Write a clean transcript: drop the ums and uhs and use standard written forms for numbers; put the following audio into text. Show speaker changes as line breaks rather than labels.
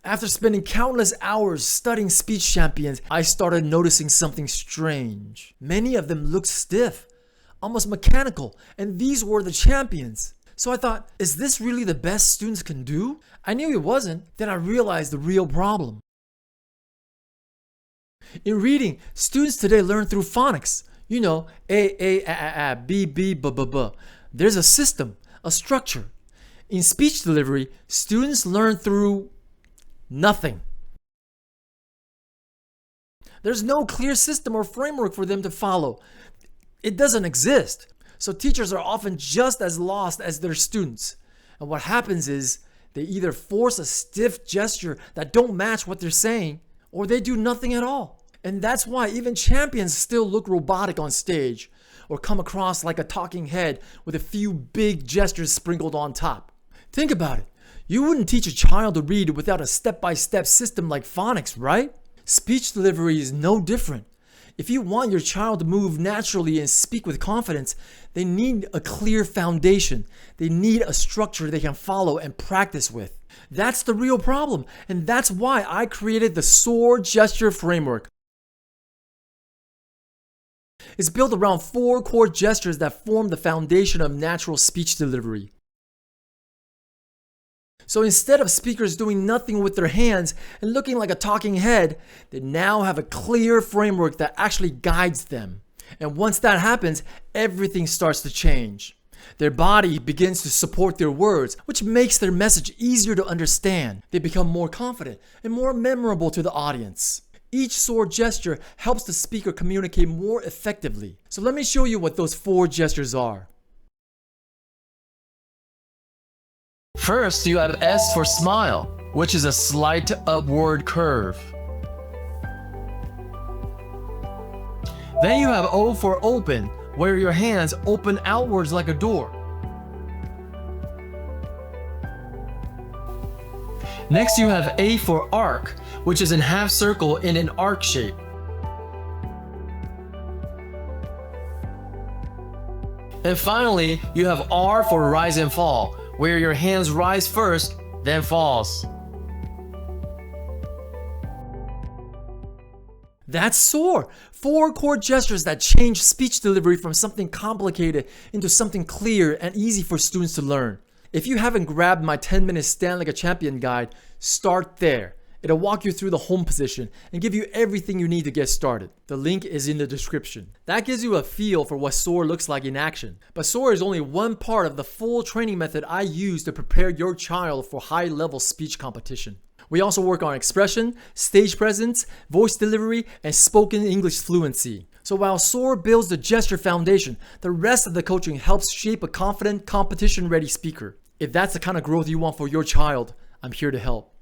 After spending countless hours studying speech champions, I started noticing something strange. Many of them looked stiff, almost mechanical, and these were the champions. So I thought, is this really the best students can do? I knew it wasn't. Then I realized the real problem. In reading, students today learn through phonics. You know, A, B, B, B, B, B. There's a system, a structure. In speech delivery, students learn through nothing. There's no clear system or framework for them to follow. It doesn't exist. So teachers are often just as lost as their students. And what happens is they either force a stiff gesture that don't match what they're saying, or they do nothing at all. And that's why even champions still look robotic on stage, or come across like a talking head with a few big gestures sprinkled on top. Think about it. You wouldn't teach a child to read without a step-by-step system like phonics, right? Speech delivery is no different. If you want your child to move naturally and speak with confidence, they need a clear foundation. They need a structure they can follow and practice with. That's the real problem, and that's why I created the SOAR gesture framework. It's built around 4 core gestures that form the foundation of natural speech delivery. So instead of speakers doing nothing with their hands and looking like a talking head, they now have a clear framework that actually guides them. And once that happens, everything starts to change. Their body begins to support their words, which makes their message easier to understand. They become more confident and more memorable to the audience. Each SOAR gesture helps the speaker communicate more effectively. So let me show you what those 4 gestures are.
First, you have S for smile, which is a slight upward curve. Then you have O for open, where your hands open outwards like a door. Next, you have A for arc, which is in half circle in an arc shape. And finally, you have R for rise and fall, where your hands rise first, then falls.
That's SOAR. 4 core gestures that change speech delivery from something complicated into something clear and easy for students to learn. If you haven't grabbed my 10-minute Stand Like a Champion guide, start there. It'll walk you through the home position and give you everything you need to get started. The link is in the description. That gives you a feel for what SOAR looks like in action. But SOAR is only one part of the full training method I use to prepare your child for high-level speech competition. We also work on expression, stage presence, voice delivery, and spoken English fluency. So while SOAR builds the gesture foundation, the rest of the coaching helps shape a confident, competition-ready speaker. If that's the kind of growth you want for your child, I'm here to help.